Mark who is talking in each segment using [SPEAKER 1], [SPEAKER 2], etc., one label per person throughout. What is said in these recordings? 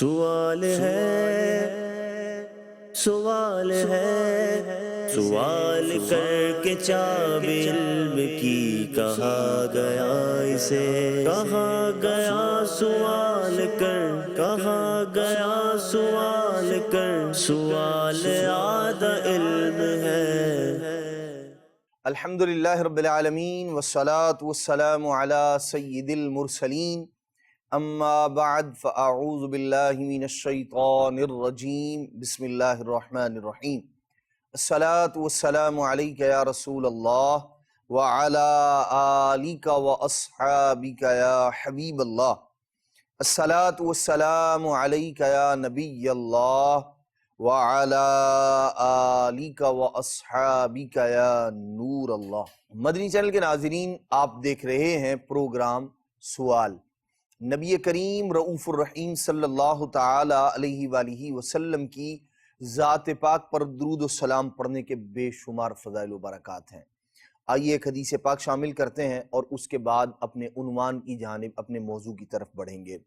[SPEAKER 1] سوال ہے، سوال ہے، سوال کر کے چاب علم کی کہا گیا اسے، کہا گیا سوال کر، کہا گیا سوال کر، سوال آدھا علم ہے۔
[SPEAKER 2] الحمدللہ رب العالمین والصلاة والسلام علی سید المرسلین، اما بعد فاعوذ باللہ من الشیطان الرجیم، بسم اللہ الرحمن الرحیم۔ الصلاة والسلام علیک یا رسول اللہ وعلی آلک واصحابک یا حبیب اللہ۔ الصلاة والسلام علیک یا نبی اللہ وعلی آلک واصحابک یا نور اللہ۔ مدنی چینل کے ناظرین، آپ دیکھ رہے ہیں پروگرام سوال۔ نبی کریم رؤوف الرحیم صلی اللہ تعالی علیہ وآلہ وسلم کی ذات پاک پر درود و سلام پڑھنے کے بے شمار فضائل و برکات ہیں۔ آئیے ایک حدیث پاک شامل کرتے ہیں اور اس کے بعد اپنے عنوان کی جانب، اپنے موضوع کی طرف بڑھیں گے۔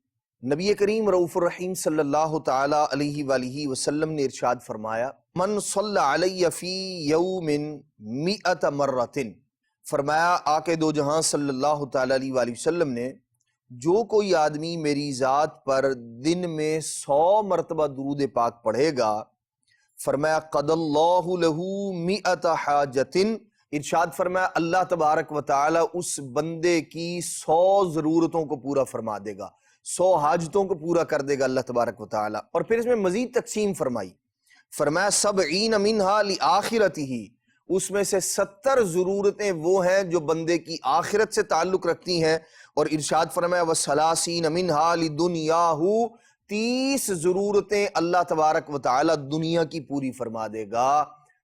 [SPEAKER 2] نبی کریم رؤوف الرحیم صلی اللہ تعالی علیہ وآلہ وسلم نے ارشاد فرمایا، من صلی علی فی یوم 100 مرۃ، فرمایا آقا دو جہاں صلی اللہ تعالی علیہ وآلہ وسلم نے، جو کوئی آدمی میری ذات پر دن میں 100 مرتبہ درود پاک پڑھے گا، فرمایا قضى اللہ لہ 100 حاجۃ، ارشاد فرمایا اللہ تبارک و تعالی اس بندے کی 100 ضرورتوں کو پورا فرما دے گا، 100 حاجتوں کو پورا کر دے گا اللہ تبارک و تعالی۔ اور پھر اس میں مزید تقسیم فرمائی، فرمایا 70 منہا لآخرتہ، اس میں سے 70 ضرورتیں وہ ہیں جو بندے کی آخرت سے تعلق رکھتی ہیں، اور ارشاد فرمایا وَثَلَاثِينَ مِنْهَا لِدُنْيَاهُ، 30 ضرورتیں اللہ تبارک و تعالی دنیا کی پوری فرما دے گا۔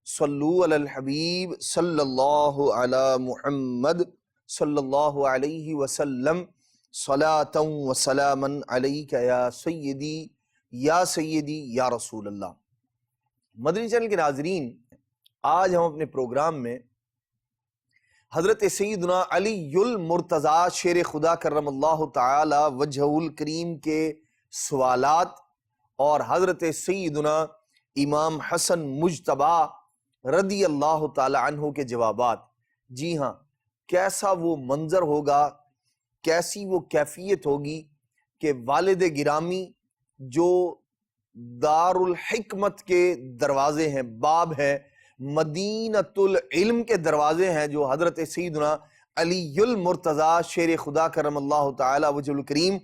[SPEAKER 2] صلو علی الحبیب صلی اللہ علی محمد صلی اللہ علیہ وسلم، صلاۃ و سلاما علیک یا سیدی یا رسول اللہ۔ مدنی چینل کے ناظرین، آج ہم اپنے پروگرام میں حضرت سیدنا علی المرتضیٰ شیر خدا کرم اللہ تعالی وجہہ الکریم کے سوالات اور حضرت سیدنا امام حسن مجتبیٰ رضی اللہ تعالی عنہ کے جوابات۔ جی ہاں، کیسا وہ منظر ہوگا، کیسی وہ کیفیت ہوگی کہ والد گرامی جو دار الحکمت کے دروازے ہیں، باب ہیں، مدینۃ العلم کے دروازے ہیں، جو حضرت سیدنا علی المرتضیٰ شیر خدا کرم اللہ تعالی وجہ الکریم،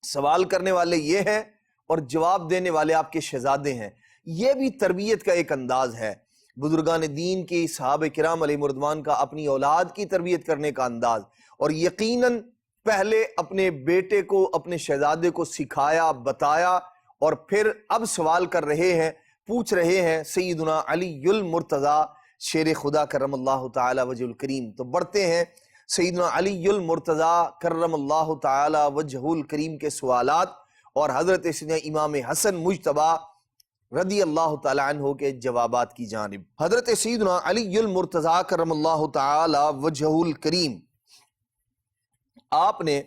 [SPEAKER 2] سوال کرنے والے یہ ہیں اور جواب دینے والے آپ کے شہزادے ہیں۔ یہ بھی تربیت کا ایک انداز ہے، بزرگان دین کے صحابہ کرام علیہ رضوان کا اپنی اولاد کی تربیت کرنے کا انداز، اور یقیناً پہلے اپنے بیٹے کو، اپنے شہزادے کو سکھایا، بتایا، اور پھر اب سوال کر رہے ہیں، پوچھ رہے ہیں سیدنا علی المرتضیٰ شیر خدا کرم اللہ تعالی وجہ الکریم۔ تو بڑھتے ہیں سیدنا علی المرتضیٰ کرم اللہ تعالی وجہ الکریم کے سوالات اور حضرت سیدنا امام حسن مجتبیٰ رضی اللہ تعالی عنہ کے جوابات کی جانب۔ حضرت سیدنا علی المرتضیٰ کرم اللہ تعالی وجہ الکریم، آپ نے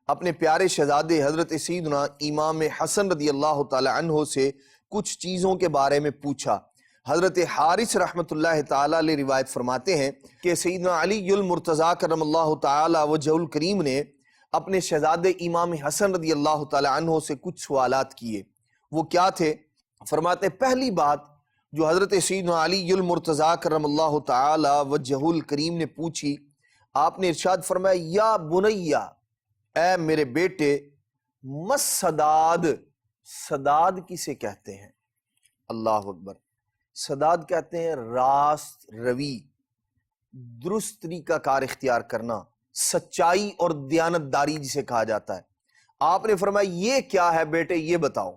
[SPEAKER 2] اپنے پیارے شہزادے حضرت سیدنا امام حسن رضی اللہ تعالی عنہ سے کچھ چیزوں کے بارے میں پوچھا۔ حضرت حارث رحمۃ اللہ تعالی علیہ روایت فرماتے ہیں کہ سیدنا علی المرتضیٰ کرم اللہ تعالی وجہ الکریم نے اپنے شہزادے امام حسن رضی اللہ تعالی عنہ سے کچھ سوالات کیے۔ وہ کیا تھے؟ فرماتے ہیں پہلی بات جو حضرت سیدنا علی المرتضیٰ کرم اللہ تعالی وجہ الکریم نے پوچھی، آپ نے ارشاد فرمایا یا بنیا، اے میرے بیٹے، مس سداد، سداد کسے کہتے ہیں؟ اللہ اکبر۔ سداد کہتے ہیں راست روی، درست طریقہ کار اختیار کرنا، سچائی اور دیانتداری جسے کہا جاتا ہے۔ آپ نے فرمایا یہ کیا ہے بیٹے، یہ بتاؤ۔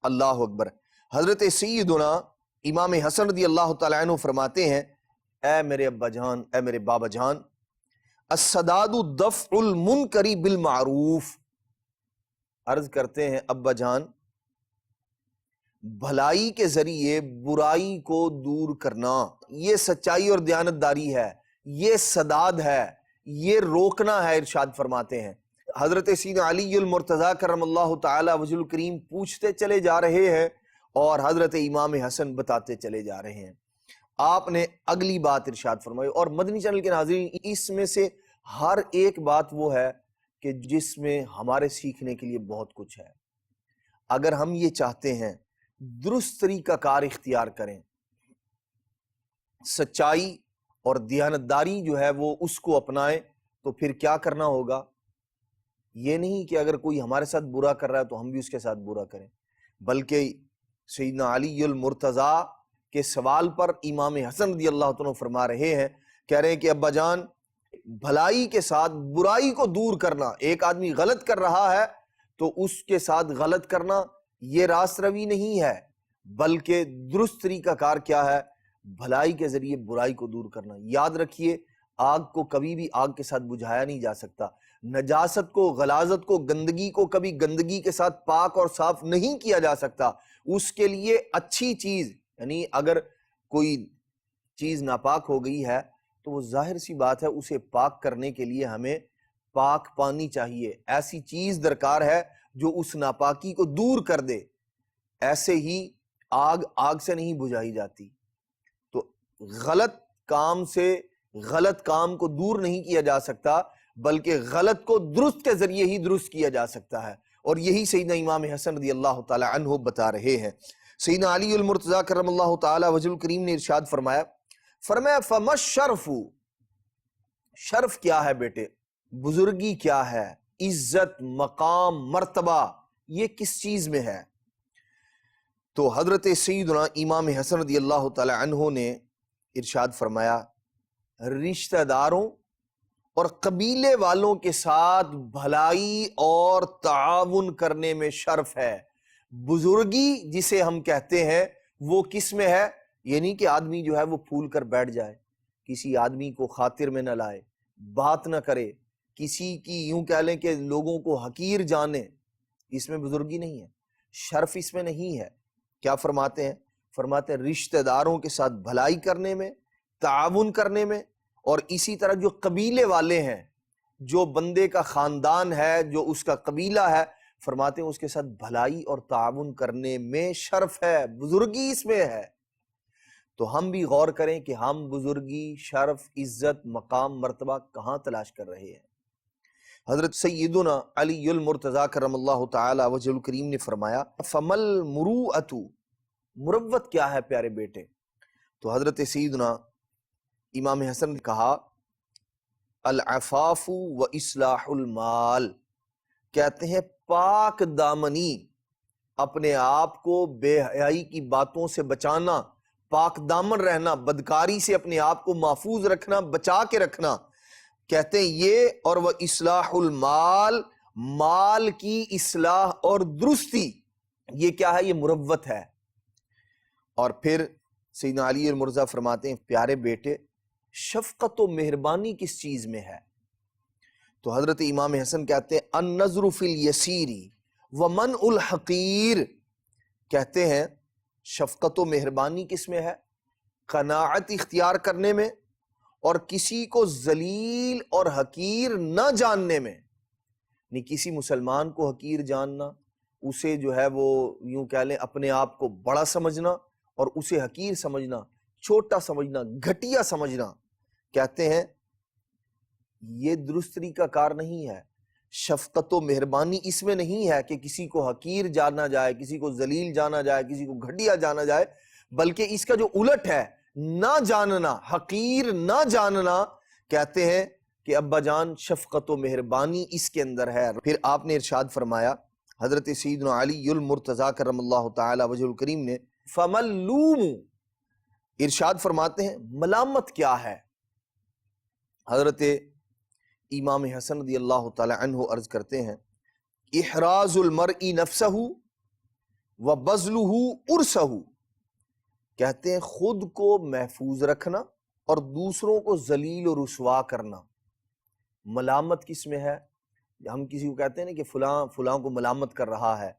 [SPEAKER 2] اللہ اکبر۔ حضرت سیدنا امام حسن رضی اللہ تعالیٰ عنہ فرماتے ہیں اے میرے ابا جان، اے میرے بابا جان، السداد دفع المنکر بالمعروف، عرض کرتے ہیں ابا جان، بھلائی کے ذریعے برائی کو دور کرنا، یہ سچائی اور دیانتداری ہے، یہ سداد ہے، یہ روکنا ہے۔ ارشاد فرماتے ہیں حضرت سیدنا علی المرتضیٰ کرم اللہ تعالی وجہ الکریم پوچھتے چلے جا رہے ہیں اور حضرت امام حسن بتاتے چلے جا رہے ہیں۔ آپ نے اگلی بات ارشاد فرمائی، اور مدنی چینل کے ناظرین اس میں سے ہر ایک بات وہ ہے کہ جس میں ہمارے سیکھنے کے لیے بہت کچھ ہے۔ اگر ہم یہ چاہتے ہیں درست طریقہ کار اختیار کریں، سچائی اور دیانتداری جو ہے وہ اس کو اپنائیں، تو پھر کیا کرنا ہوگا؟ یہ نہیں کہ اگر کوئی ہمارے ساتھ برا کر رہا ہے تو ہم بھی اس کے ساتھ برا کریں، بلکہ سیدنا علی المرتضیٰ کے سوال پر امام حسن رضی اللہ عنہ فرما رہے ہیں، کہہ رہے ہیں کہ ابا جان، بھلائی کے ساتھ برائی کو دور کرنا، ایک آدمی غلط کر رہا ہے تو اس کے ساتھ غلط کرنا یہ راست روی نہیں ہے، بلکہ درست طریقہ کار کیا ہے؟ بھلائی کے ذریعے برائی کو دور کرنا۔ یاد رکھیے، آگ کو کبھی بھی آگ کے ساتھ بجھایا نہیں جا سکتا، نجاست کو، غلاظت کو، گندگی کو کبھی گندگی کے ساتھ پاک اور صاف نہیں کیا جا سکتا۔ اس کے لیے اچھی چیز، یعنی اگر کوئی چیز ناپاک ہو گئی ہے تو وہ ظاہر سی بات ہے اسے پاک کرنے کے لیے ہمیں پاک پانی چاہیے، ایسی چیز درکار ہے جو اس ناپاکی کو دور کر دے۔ ایسے ہی آگ سے نہیں بجھائی جاتی، تو غلط کام سے غلط کام کو دور نہیں کیا جا سکتا، بلکہ غلط کو درست کے ذریعے ہی درست کیا جا سکتا ہے، اور یہی سیدنا امام حسن رضی اللہ تعالی عنہ بتا رہے ہیں۔ سیدنا علی المرتضیٰ کرم اللہ تعالی وجہ الکریم نے ارشاد فرمایا فَمَا الشَّرْفُ، شرف کیا ہے بیٹے، بزرگی کیا ہے، عزت، مقام، مرتبہ، یہ کس چیز میں ہے؟ تو حضرت سیدنا امام حسن رضی اللہ تعالی عنہ نے ارشاد فرمایا رشتہ داروں اور قبیلے والوں کے ساتھ بھلائی اور تعاون کرنے میں شرف ہے۔ بزرگی جسے ہم کہتے ہیں وہ کس میں ہے؟ یعنی کہ آدمی جو ہے وہ پھول کر بیٹھ جائے، کسی آدمی کو خاطر میں نہ لائے، بات نہ کرے، کسی کی یوں کہہ لیں کہ لوگوں کو حقیر جانے، اس میں بزرگی نہیں ہے، شرف اس میں نہیں ہے۔ کیا فرماتے ہیں؟ فرماتے ہیں رشتہ داروں کے ساتھ بھلائی کرنے میں، تعاون کرنے میں، اور اسی طرح جو قبیلے والے ہیں، جو بندے کا خاندان ہے، جو اس کا قبیلہ ہے، فرماتے ہیں اس کے ساتھ بھلائی اور تعاون کرنے میں شرف ہے، بزرگی اس میں ہے۔ تو ہم بھی غور کریں کہ ہم بزرگی، شرف، عزت، مقام، مرتبہ کہاں تلاش کر رہے ہیں۔ حضرت سیدنا علی المرتضیٰ کرم اللہ تعالی وجہ الکریم نے فرمایا فَمَا الْمُرُوءَةُ، مروت کیا ہے پیارے بیٹے؟ تو حضرت سیدنا امام حسن نے کہا العفاف و اصلاح المال، کہتے ہیں پاک دامنی، اپنے آپ کو بے حیائی کی باتوں سے بچانا، پاک دامن رہنا، بدکاری سے اپنے آپ کو محفوظ رکھنا، بچا کے رکھنا، کہتے ہیں یہ، اور وہ اصلاح المال، مال کی اصلاح اور درستی، یہ کیا ہے؟ یہ مروت ہے۔ اور پھر سیدنا علی المرتضیٰ فرماتے ہیں پیارے بیٹے، شفقت و مہربانی کس چیز میں ہے؟ تو حضرت امام حسن کہتے ہیں النظر فی الیسیر ومنع الحقیر، کہتے ہیں شفقت و مہربانی کس میں ہے؟ قناعت اختیار کرنے میں، اور کسی کو ذلیل اور حقیر نہ جاننے میں۔ نہیں کسی مسلمان کو حقیر جاننا، اسے جو ہے وہ یوں کہہ لیں اپنے آپ کو بڑا سمجھنا، اور اسے حقیر سمجھنا، چھوٹا سمجھنا، گھٹیا سمجھنا، کہتے ہیں یہ درست طریقہ کار نہیں ہے۔ شفقت و مہربانی اس میں نہیں ہے کہ کسی کو حقیر جانا جائے، کسی کو ذلیل جانا جائے، کسی کو گھٹیا جانا جائے، بلکہ اس کا جو الٹ ہے، نہ جاننا، حقیر نہ جاننا، کہتے ہیں کہ ابا جان شفقت و مہربانی اس کے اندر ہے۔ پھر آپ نے ارشاد فرمایا حضرت سیدنا علی المرتضیٰ کرم اللہ تعالی وجہ الکریم نے فَمَلُّومُ، ارشاد فرماتے ہیں ملامت کیا ہے؟ حضرت امام حسن رضی اللہ تعالی عنہ عرض کرتے ہیں احراز المرء نفسہ وبذلہ عرسہ، کہتے ہیں خود کو محفوظ رکھنا اور دوسروں کو ذلیل و رسوا کرنا۔ ملامت کس میں ہے؟ ہم کسی کو کہتے ہیں نا کہ فلاں کو ملامت کر رہا ہے،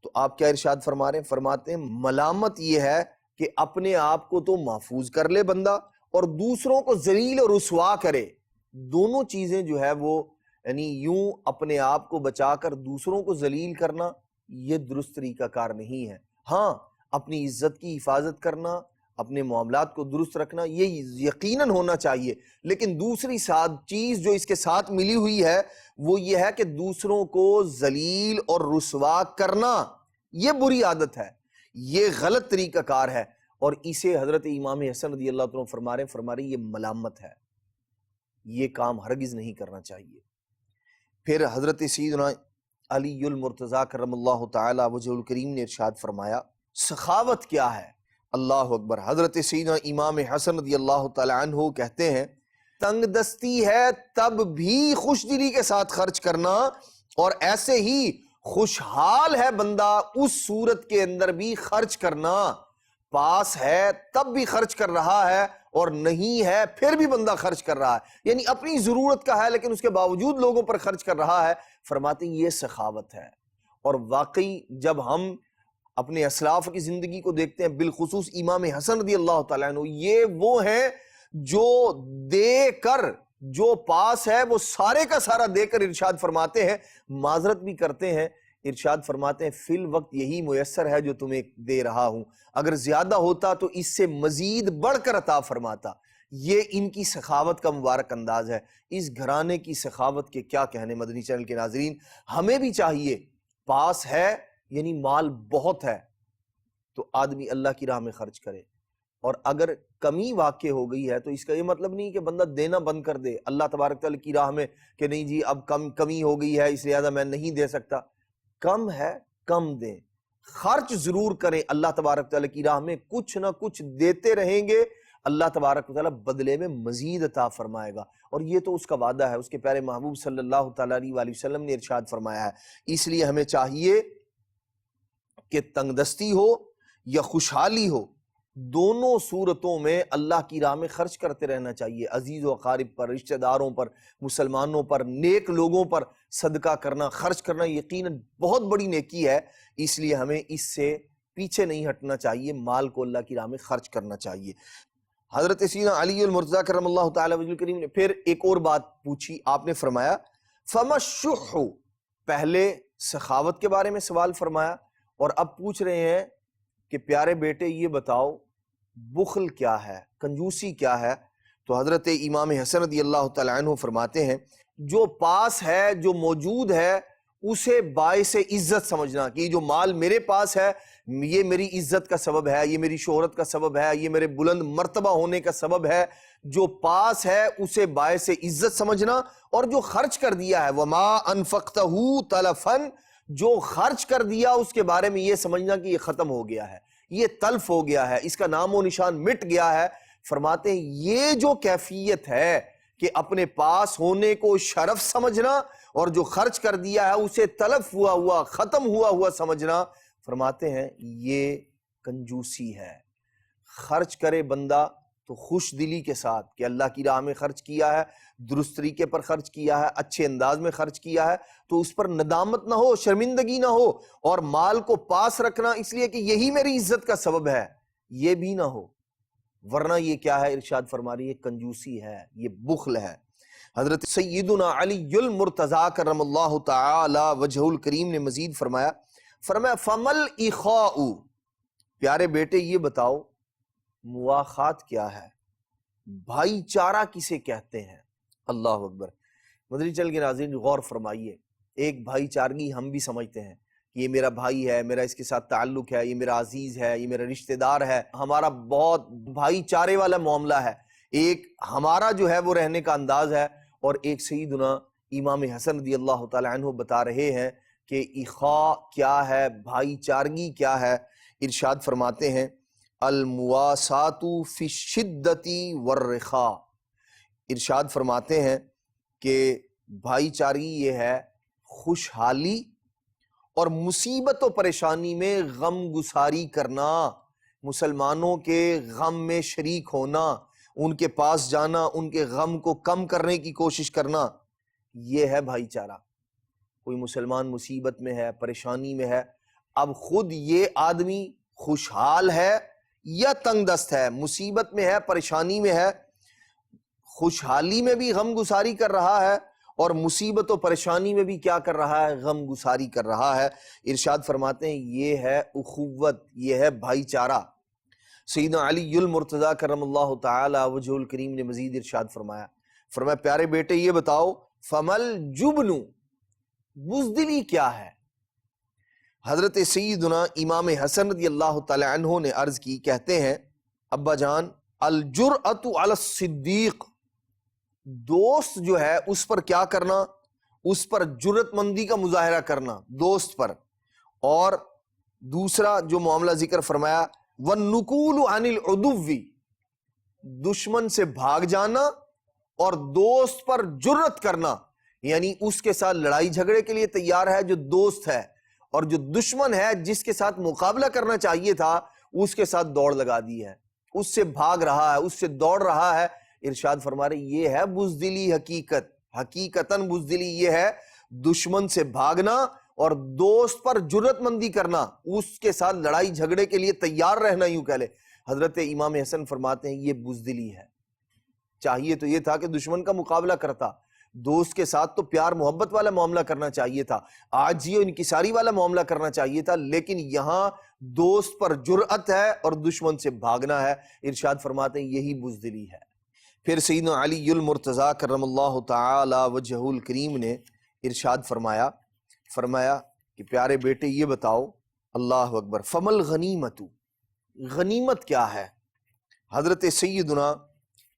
[SPEAKER 2] تو آپ کیا ارشاد فرما رہے ہیں؟ فرماتے ہیں ملامت یہ ہے کہ اپنے آپ کو تو محفوظ کر لے بندہ، اور دوسروں کو ذلیل و رسوا کرے۔ دونوں چیزیں جو ہے وہ یعنی یوں اپنے آپ کو بچا کر دوسروں کو ذلیل کرنا یہ درست طریقہ کار نہیں ہے۔ ہاں اپنی عزت کی حفاظت کرنا، اپنے معاملات کو درست رکھنا یہ یقیناً ہونا چاہیے، لیکن دوسری چیز جو اس کے ساتھ ملی ہوئی ہے وہ یہ ہے کہ دوسروں کو ذلیل اور رسوا کرنا یہ بری عادت ہے، یہ غلط طریقہ کار ہے، اور اسے حضرت امام حسن رضی اللہ عنہ فرما رہے یہ ملامت ہے، یہ کام ہرگز نہیں کرنا چاہیے۔ پھر حضرت سیدنا علی المرتضیٰ کرم اللہ تعالی وجہ الکریم نے ارشاد فرمایا سخاوت کیا ہے؟ اللہ اکبر۔ حضرت سیدنا امام حسن رضی اللہ تعالی عنہ کہتے ہیں تنگ دستی ہے تب بھی خوش دلی کے ساتھ خرچ کرنا، اور ایسے ہی خوشحال ہے بندہ اس صورت کے اندر بھی خرچ کرنا، پاس ہے تب بھی خرچ کر رہا ہے اور نہیں ہے پھر بھی بندہ خرچ کر رہا ہے، یعنی اپنی ضرورت کا ہے لیکن اس کے باوجود لوگوں پر خرچ کر رہا ہے۔ فرماتے ہیں یہ سخاوت ہے۔ اور واقعی جب ہم اپنے اسلاف کی زندگی کو دیکھتے ہیں، بالخصوص امام حسن رضی اللہ تعالیٰ عنہ، یہ وہ ہیں جو دے کر جو پاس ہے وہ سارے کا سارا دے کر ارشاد فرماتے ہیں، معذرت بھی کرتے ہیں، ارشاد فرماتے ہیں فی الوقت یہی میسر ہے جو تمہیں دے رہا ہوں، اگر زیادہ ہوتا تو اس سے مزید بڑھ کر عطا فرماتا۔ یہ ان کی سخاوت کا مبارک انداز ہے۔ اس گھرانے کی سخاوت کے کیا کہنے مدنی چینل کے ناظرین، ہمیں بھی چاہیے پاس ہے یعنی مال بہت ہے تو آدمی اللہ کی راہ میں خرچ کرے، اور اگر کمی واقع ہو گئی ہے تو اس کا یہ مطلب نہیں کہ بندہ دینا بند کر دے اللہ تبارک تعالیٰ کی راہ میں، کہ نہیں جی اب کمی ہو گئی ہے اس لہذا میں نہیں دے سکتا۔ کم ہے کم دیں، خرچ ضرور کریں اللہ تبارک تعالیٰ کی راہ میں، کچھ نہ کچھ دیتے رہیں گے، اللہ تبارک تعالیٰ بدلے میں مزید عطا فرمائے گا، اور یہ تو اس کا وعدہ ہے، اس کے پیارے محبوب صلی اللہ تعالیٰ علیہ وآلہ وسلم نے ارشاد فرمایا ہے۔ اس لیے ہمیں چاہیے کہ تنگ دستی ہو یا خوشحالی ہو، دونوں صورتوں میں اللہ کی راہ میں خرچ کرتے رہنا چاہیے۔ عزیز و اقارب پر، رشتہ داروں پر، مسلمانوں پر، نیک لوگوں پر صدقہ کرنا، خرچ کرنا یقیناً بہت بڑی نیکی ہے، اس لیے ہمیں اس سے پیچھے نہیں ہٹنا چاہیے، مال کو اللہ کی راہ میں خرچ کرنا چاہیے۔ حضرت سیدنا علی المرتضیٰ کرم اللہ تعالی وجہ الکریم نے پھر ایک اور بات پوچھی، آپ نے فرمایا فَمَا الشُّحُّ، پہلے سخاوت کے بارے میں سوال فرمایا، اور اب پوچھ رہے ہیں کہ پیارے بیٹے یہ بتاؤ بخل کیا ہے، کنجوسی کیا ہے؟ تو حضرت امام حسن رضی اللہ تعالیٰ عنہ فرماتے ہیں جو پاس ہے، جو موجود ہے، اسے باعث عزت سمجھنا، کہ جو مال میرے پاس ہے یہ میری عزت کا سبب ہے، یہ میری شہرت کا سبب ہے، یہ میرے بلند مرتبہ ہونے کا سبب ہے، جو پاس ہے اسے باعث عزت سمجھنا، اور جو خرچ کر دیا ہے وَمَا أَنفَقْتَهُ تَلَفًا، جو خرچ کر دیا اس کے بارے میں یہ سمجھنا کہ یہ ختم ہو گیا ہے، یہ تلف ہو گیا ہے، اس کا نام و نشان مٹ گیا ہے۔ فرماتے ہیں یہ جو کیفیت ہے کہ اپنے پاس ہونے کو شرف سمجھنا، اور جو خرچ کر دیا ہے اسے تلف ہوا ختم ہوا سمجھنا، فرماتے ہیں یہ کنجوسی ہے۔ خرچ کرے بندہ تو خوش دلی کے ساتھ کہ اللہ کی راہ میں خرچ کیا ہے، درست طریقے پر خرچ کیا ہے، اچھے انداز میں خرچ کیا ہے، تو اس پر ندامت نہ ہو، شرمندگی نہ ہو، اور مال کو پاس رکھنا اس لیے کہ یہی میری عزت کا سبب ہے یہ بھی نہ ہو، ورنہ یہ کیا ہے؟ ارشاد فرما رہی ہے کنجوسی ہے، یہ بخل ہے۔ حضرت سیدنا علی المرتضیٰ کرم اللہ تعالی وجہ الکریم نے مزید فرمایا فَمَا الْإِخَاءُ، پیارے بیٹے یہ بتاؤ مواخات کیا ہے، بھائی چارہ کسے کہتے ہیں؟ اللہ اکبر۔ مدنی چینل کے ناظرین غور فرمائیے، ایک بھائی چارگی ہم بھی سمجھتے ہیں کہ یہ میرا بھائی ہے، میرا اس کے ساتھ تعلق ہے، یہ میرا عزیز ہے، یہ میرا رشتہ دار ہے، ہمارا بہت بھائی چارے والا معاملہ ہے، ایک ہمارا جو ہے وہ رہنے کا انداز ہے، اور ایک سیدنا امام حسن رضی اللہ تعالی عنہ بتا رہے ہیں کہ اخاء کیا ہے، بھائی چارگی کیا ہے۔ ارشاد فرماتے ہیں المواسات فی الشدۃ والرخاء، ارشاد فرماتے ہیں کہ بھائی چارگی یہ ہے خوشحالی اور مصیبت و پریشانی میں غم گساری کرنا، مسلمانوں کے غم میں شریک ہونا، ان کے پاس جانا، ان کے غم کو کم کرنے کی کوشش کرنا، یہ ہے بھائی چارہ۔ کوئی مسلمان مصیبت میں ہے، پریشانی میں ہے، اب خود یہ آدمی خوشحال ہے یا تنگ دست ہے، مصیبت میں ہے، پریشانی میں ہے، خوشحالی میں بھی غم گساری کر رہا ہے اور مصیبت و پریشانی میں بھی کیا کر رہا ہے؟ غم گساری کر رہا ہے۔ ارشاد فرماتے ہیں یہ ہے اخوت، یہ ہے بھائی چارہ۔ سیدنا علی المرتضیٰ کرم اللہ تعالی وجہ الکریم نے مزید ارشاد فرمایا پیارے بیٹے یہ بتاؤ فمل جبنو، بزدلی کیا ہے؟ حضرت سیدنا امام حسن رضی اللہ تعالی عنہ نے عرض کی، کہتے ہیں ابا جان الجرأۃ علی الصدیق، دوست جو ہے اس پر کیا کرنا؟ اس پر جرأت مندی کا مظاہرہ کرنا دوست پر۔ اور دوسرا جو معاملہ ذکر فرمایا وَالنُّكُولُ عَنِ الْعُدُوِّ، دشمن سے بھاگ جانا اور دوست پر جرأت کرنا، یعنی اس کے ساتھ لڑائی جھگڑے کے لیے تیار ہے جو دوست ہے، اور جو دشمن ہے جس کے ساتھ مقابلہ کرنا چاہیے تھا اس کے ساتھ دوڑ لگا دی ہے، اس سے بھاگ رہا ہے، اس سے دوڑ رہا ہے۔ ارشاد فرما رہے یہ ہے بزدلی حقیقت، حقیقتاً بزدلی یہ ہے دشمن سے بھاگنا اور دوست پر جرأت مندی کرنا، اس کے ساتھ لڑائی جھگڑے کے لیے تیار رہنا، یوں کہہ لے۔ حضرت امام حسن فرماتے ہیں یہ بزدلی ہے۔ چاہیے تو یہ تھا کہ دشمن کا مقابلہ کرتا، دوست کے ساتھ تو پیار محبت والا معاملہ کرنا چاہیے تھا، عاجزی و انکساری والا معاملہ کرنا چاہیے تھا، لیکن یہاں دوست پر جرأت ہے اور دشمن سے بھاگنا ہے۔ ارشاد فرماتے ہیں یہی بزدلی ہے۔ پھر سیدنا علی المرتضیٰ کرم اللہ تعالی وجہ الکریم نے ارشاد فرمایا کہ پیارے بیٹے یہ بتاؤ، اللہ اکبر، فمل غنیمت، غنیمت کیا ہے؟ حضرت سیدنا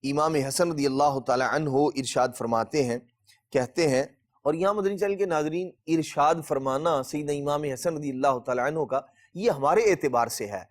[SPEAKER 2] امام حسن رضی اللہ تعالی عنہ ارشاد فرماتے ہیں، کہتے ہیں، اور یہاں مدنی چینل کے ناظرین ارشاد فرمانا سیدنا امام حسن رضی اللہ تعالی عنہ کا یہ ہمارے اعتبار سے ہے،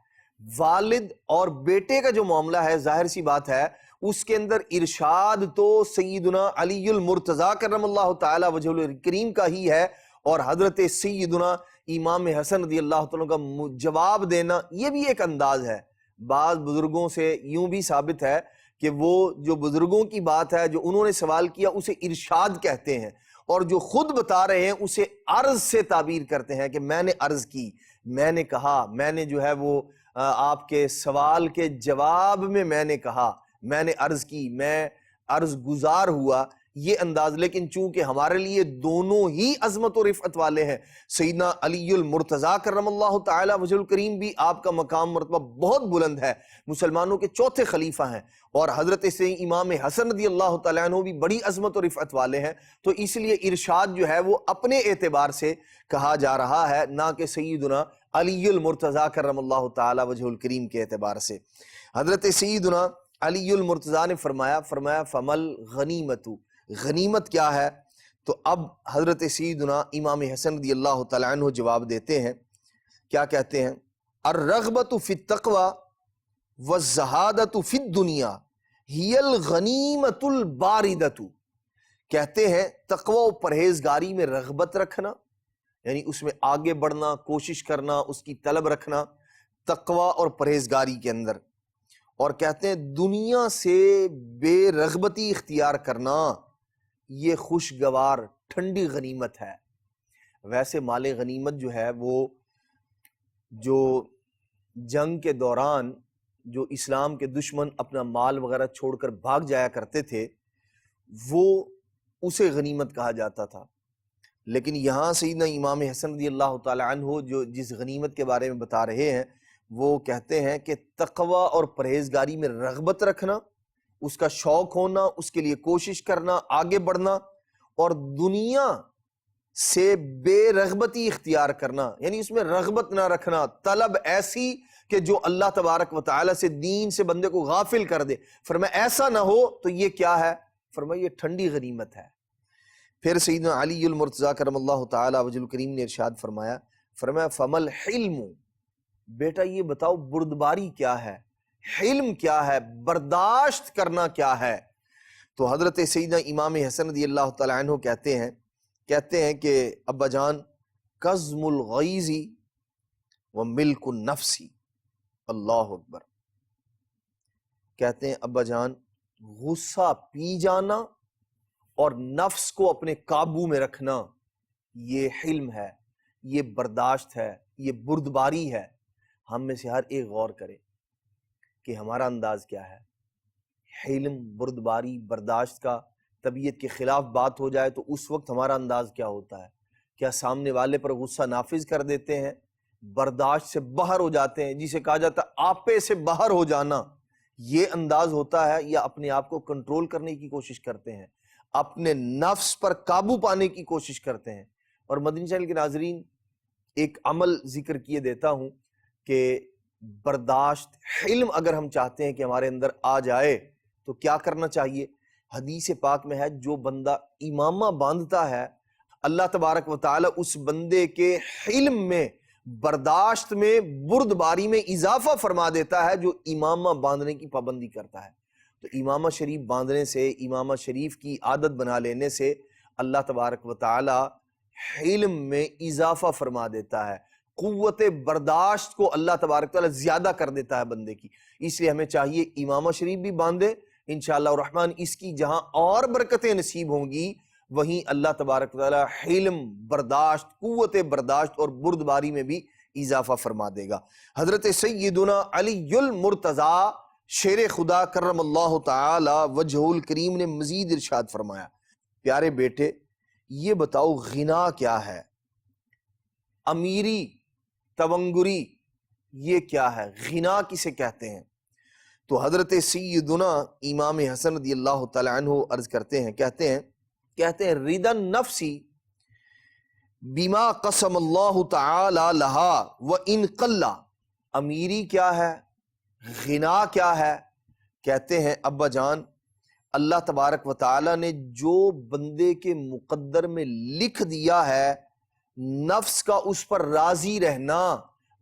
[SPEAKER 2] والد اور بیٹے کا جو معاملہ ہے ظاہر سی بات ہے اس کے اندر ارشاد تو سیدنا علی المرتضیٰ کرم اللہ تعالی وجہ الکریم کا ہی ہے، اور حضرت سیدنا امام حسن رضی اللہ تعالیٰ کا جواب دینا یہ بھی ایک انداز ہے۔ بعض بزرگوں سے یوں بھی ثابت ہے کہ وہ جو بزرگوں کی بات ہے جو انہوں نے سوال کیا اسے ارشاد کہتے ہیں، اور جو خود بتا رہے ہیں اسے عرض سے تعبیر کرتے ہیں کہ میں نے عرض کی، میں نے کہا، میں نے جو ہے وہ آپ کے سوال کے جواب میں میں نے کہا، میں نے عرض کی، میں عرض گزار ہوا، یہ انداز۔ لیکن چونکہ ہمارے لیے دونوں ہی عظمت و رفعت والے ہیں، سیدنا علی المرتضیٰ کرم اللہ تعالی وجہ الکریم بھی آپ کا مقام مرتبہ بہت بلند ہے، مسلمانوں کے چوتھے خلیفہ ہیں، اور حضرت سے امام حسن رضی اللہ تعالیٰ عنہ بھی بڑی عظمت و رفعت والے ہیں، تو اس لیے ارشاد جو ہے وہ اپنے اعتبار سے کہا جا رہا ہے، نہ کہ سیدنا علی المرتضیٰ کرم اللہ تعالی وجہ الکریم کے اعتبار سے۔ حضرت سیدنا علی المرتضیٰ نے فرمایا فمل غنیمت، غنیمت کیا ہے؟ تو اب حضرت سیدنا امام حسن رضی اللہ تعالیٰ عنہ جواب دیتے ہیں، کیا کہتے ہیں؟ الرغبت فی التقوی والزہادت فی الدنیا ہی الغنیمت الباردۃ، کہتے ہیں تقوی و پرہیزگاری میں رغبت رکھنا، یعنی اس میں آگے بڑھنا، کوشش کرنا، اس کی طلب رکھنا تقوی اور پرہیزگاری کے اندر، اور کہتے ہیں دنیا سے بے رغبتی اختیار کرنا یہ خوشگوار ٹھنڈی غنیمت ہے۔ ویسے مال غنیمت جو ہے وہ جو جنگ کے دوران جو اسلام کے دشمن اپنا مال وغیرہ چھوڑ کر بھاگ جایا کرتے تھے وہ اسے غنیمت کہا جاتا تھا، لیکن یہاں سیدنا امام حسن رضی اللہ تعالی عنہ جو جس غنیمت کے بارے میں بتا رہے ہیں وہ کہتے ہیں کہ تقوی اور پرہیزگاری میں رغبت رکھنا، اس کا شوق ہونا، اس کے لیے کوشش کرنا، آگے بڑھنا، اور دنیا سے بے رغبتی اختیار کرنا، یعنی اس میں رغبت نہ رکھنا، طلب ایسی کہ جو اللہ تبارک و تعالی سے دین سے بندے کو غافل کر دے۔ فرمایا ایسا نہ ہو تو یہ کیا ہے؟ فرمایا یہ ٹھنڈی غنیمت ہے۔ پھر سیدنا علی المرتضیٰ کرم اللہ تعالی وجہ الکریم نے ارشاد فرمایا فمل حلم، بیٹا یہ بتاؤ بردباری کیا ہے، حلم کیا ہے، برداشت کرنا کیا ہے؟ تو حضرت سیدنا امام حسن رضی اللہ تعالی عنہ کہتے ہیں کہ ابا جان کظم الغیظ و ملک النفس، اللہ اکبر، کہتے ہیں ابا جان غصہ پی جانا اور نفس کو اپنے قابو میں رکھنا یہ حلم ہے، یہ برداشت ہے، یہ بردباری ہے۔ ہم میں سے ہر ایک غور کرے کہ ہمارا انداز کیا ہے، حلم، بردباری، برداشت کا طبیعت کے خلاف بات ہو جائے تو اس وقت ہمارا انداز کیا ہوتا ہے؟ کیا سامنے والے پر غصہ نافذ کر دیتے ہیں، برداشت سے باہر ہو جاتے ہیں، جسے کہا جاتا ہے آپے سے باہر ہو جانا، یہ انداز ہوتا ہے، یا اپنے آپ کو کنٹرول کرنے کی کوشش کرتے ہیں، اپنے نفس پر قابو پانے کی کوشش کرتے ہیں؟ اور مدنی چینل کے ناظرین، ایک عمل ذکر کیے دیتا ہوں کہ برداشت، حلم اگر ہم چاہتے ہیں کہ ہمارے اندر آ جائے تو کیا کرنا چاہیے؟ حدیث پاک میں ہے جو بندہ امامہ باندھتا ہے اللہ تبارک و تعالی اس بندے کے حلم میں، برداشت میں، بردباری میں اضافہ فرما دیتا ہے جو امامہ باندھنے کی پابندی کرتا ہے۔ تو امامہ شریف باندھنے سے، امامہ شریف کی عادت بنا لینے سے اللہ تبارک و تعالی حلم میں اضافہ فرما دیتا ہے، قوت برداشت کو اللہ تبارک و تعالی زیادہ کر دیتا ہے بندے کی۔ اس لیے ہمیں چاہیے امامہ شریف بھی باندھے، انشاءاللہ الرحمن اس کی جہاں اور برکتیں نصیب ہوں گی وہیں اللہ تبارک و تعالی حلم، برداشت، قوت برداشت اور بردباری میں بھی اضافہ فرما دے گا۔ حضرت سیدنا علی المرتضیٰ شیر خدا کرم اللہ تعالی وجہہ الکریم نے مزید ارشاد فرمایا، پیارے بیٹے یہ بتاؤ غنا کیا ہے، امیری، تونگری یہ کیا ہے، غنا کسے کہتے ہیں؟ تو حضرت سیدنا امام حسن رضی اللہ تعالی عنہ عرض کرتے ہیں، کہتے ہیں رضا النفسی بما قسم اللہ تعالی لہا وان قل۔ امیری کیا ہے، غنا کیا ہے؟ کہتے ہیں ابا جان اللہ تبارک و تعالی نے جو بندے کے مقدر میں لکھ دیا ہے، نفس کا اس پر راضی رہنا،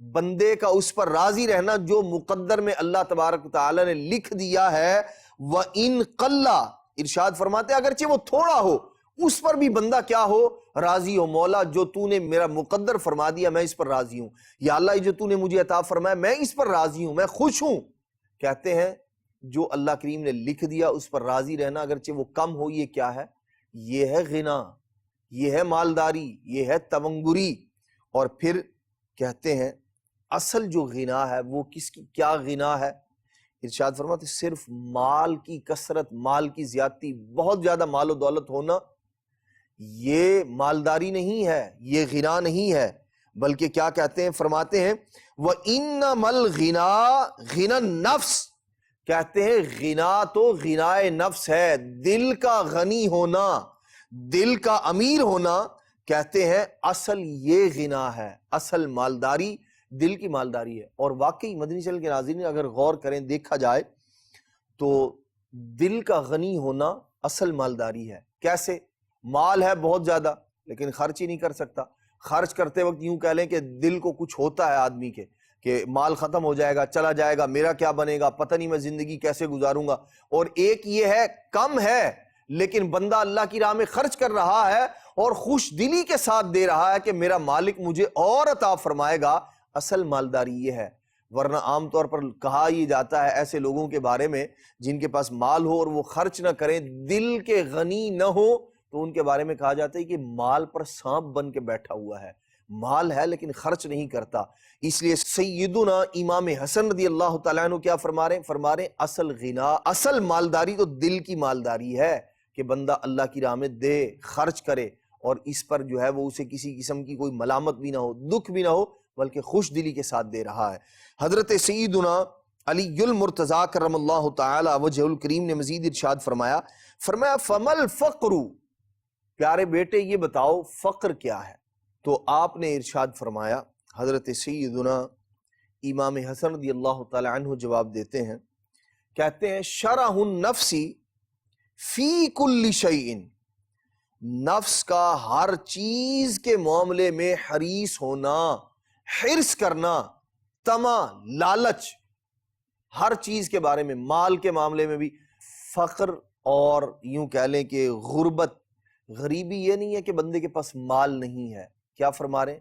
[SPEAKER 2] بندے کا اس پر راضی رہنا جو مقدر میں اللہ تبارک و تعالی نے لکھ دیا ہے، وَإِن قَلَّ، ارشاد فرماتے ہیں اگرچہ وہ تھوڑا ہو اس پر بھی بندہ کیا ہو، راضی ہو۔ مولا جو تو نے میرا مقدر فرما دیا میں اس پر راضی ہوں، یا اللہ جو تو نے مجھے عطا فرمایا میں اس پر راضی ہوں، میں خوش ہوں۔ کہتے ہیں جو اللہ کریم نے لکھ دیا اس پر راضی رہنا اگرچہ وہ کم ہو، یہ کیا ہے؟ یہ ہے غنا، یہ ہے مالداری، یہ ہے تونگری۔ اور پھر کہتے ہیں اصل جو غنا ہے وہ کس کی، کیا غنا ہے؟ ارشاد فرماتے صرف مال کی کثرت، مال کی زیادتی، بہت زیادہ مال و دولت ہونا یہ مالداری نہیں ہے، یہ غنا نہیں ہے، بلکہ کیا کہتے ہیں، فرماتے ہیں وَإِنَّمَا الْغِنَا غِنَى النَّفْسِ، کہتے ہیں غنا تو غنائے نفس ہے، دل کا غنی ہونا، دل کا امیر ہونا۔ کہتے ہیں اصل یہ غنا ہے، اصل مالداری دل کی مالداری ہے۔ اور واقعی مدنی چینل کے ناظرین اگر غور کریں، دیکھا جائے تو دل کا غنی ہونا اصل مالداری ہے۔ کیسے؟ مال ہے بہت زیادہ لیکن خرچ ہی نہیں کر سکتا، خرچ کرتے وقت یوں کہہ لیں کہ دل کو کچھ ہوتا ہے آدمی کے کہ مال ختم ہو جائے گا، چلا جائے گا، میرا کیا بنے گا، پتہ نہیں میں زندگی کیسے گزاروں گا۔ اور ایک یہ ہے کم ہے لیکن بندہ اللہ کی راہ میں خرچ کر رہا ہے اور خوش دلی کے ساتھ دے رہا ہے کہ میرا مالک مجھے اور عطا فرمائے گا، اصل مالداری یہ ہے۔ ورنہ عام طور پر کہا یہ جاتا ہے ایسے لوگوں کے بارے میں جن کے پاس مال ہو اور وہ خرچ نہ کریں، دل کے غنی نہ ہو، تو ان کے بارے میں کہا جاتا ہے کہ مال پر سانپ بن کے بیٹھا ہوا ہے، مال ہے لیکن خرچ نہیں کرتا۔ اس لیے سیدنا امام حسن رضی اللہ تعالیٰ عنہ کیا فرما رہے ہیں، اصل غنا، اصل مالداری تو دل کی مالداری ہے کہ بندہ اللہ کی راہ میں دے، خرچ کرے، اور اس پر جو ہے وہ اسے کسی قسم کی کوئی ملامت بھی نہ ہو، دکھ بھی نہ ہو، بلکہ خوش دلی کے ساتھ دے رہا ہے۔ حضرت سیدنا علی المرتضیٰ کرم اللہ تعالی وجہ الکریم نے مزید ارشاد فرمایا فَمَا الْفَقْرُ، پیارے بیٹے یہ بتاؤ فقر کیا ہے؟ تو آپ نے ارشاد فرمایا، حضرت سیدنا امام حسن رضی اللہ تعالی عنہ جواب دیتے ہیں، کہتے ہیں شرح النفس فی کل شیء، نفس کا ہر چیز کے معاملے میں حریص ہونا، حرص کرنا، طمع، لالچ، ہر چیز کے بارے میں، مال کے معاملے میں بھی۔ فقر اور یوں کہہ لیں کہ غربت، غریبی یہ نہیں ہے کہ بندے کے پاس مال نہیں ہے، کیا فرما رہے ہیں؟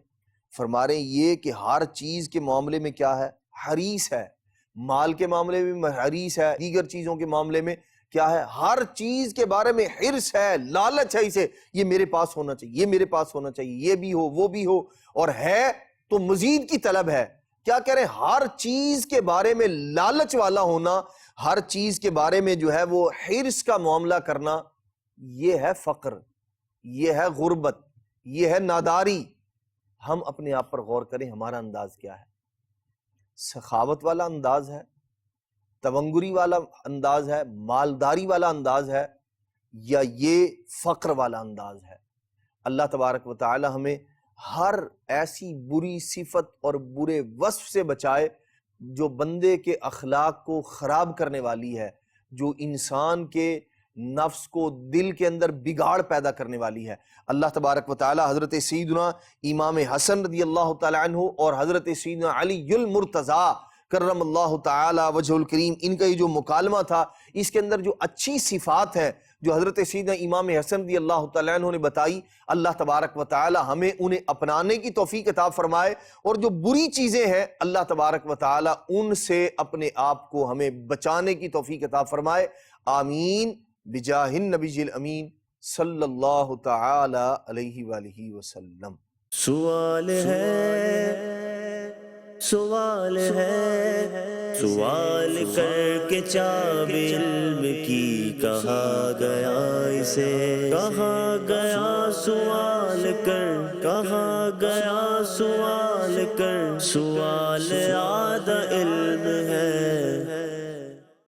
[SPEAKER 2] فرما رہے ہیں یہ کہ ہر چیز کے معاملے میں کیا ہے، حریص ہے، مال کے معاملے میں حریص ہے، دیگر چیزوں کے معاملے میں کیا ہے، ہر چیز کے بارے میں حرص ہے، لالچ ہے، اسے یہ میرے پاس ہونا چاہیے، یہ میرے پاس ہونا چاہیے، یہ بھی ہو وہ بھی ہو، اور ہے تو مزید کی طلب ہے۔ کیا کہہ رہے ہیں؟ ہر چیز کے بارے میں لالچ والا ہونا، ہر چیز کے بارے میں جو ہے وہ حرص کا معاملہ کرنا، یہ ہے فقر، یہ ہے غربت، یہ ہے ناداری۔ ہم اپنے آپ پر غور کریں، ہمارا انداز کیا ہے؟ سخاوت والا انداز ہے، تونگری والا انداز ہے، مالداری والا انداز ہے، یا یہ فقر والا انداز ہے؟ اللہ تبارک و تعالی ہمیں ہر ایسی بری صفت اور برے وصف سے بچائے جو بندے کے اخلاق کو خراب کرنے والی ہے، جو انسان کے نفس کو، دل کے اندر بگاڑ پیدا کرنے والی ہے۔ اللہ تبارک و تعالی حضرت سیدنا امام حسن رضی اللہ تعالی عنہ اور حضرت سیدنا علی المرتضیٰ کرم اللہ تعالی وجہ الکریم، ان کا یہ جو مکالمہ تھا، اس کے اندر جو اچھی صفات ہیں جو حضرت سیدنا امام حسن رضی اللہ تعالیٰ عنہ نے بتائی، اللہ تبارک و تعالی ہمیں انہیں اپنانے کی توفیق عطا فرمائے، اور جو بری چیزیں ہیں اللہ تبارک و تعالی ان سے اپنے آپ کو ہمیں بچانے کی توفیق عطا فرمائے۔ آمین بجاہ النبی الامین صلی اللہ تعالی علیہ وآلہ وسلم۔
[SPEAKER 1] سوال ہے، سوال ہے، سوال کر کے چاب علم کی کہا گیا اسے، کہا گیا سوال کر، کہا گیا سوال کر، سوال آدھا علم ہے،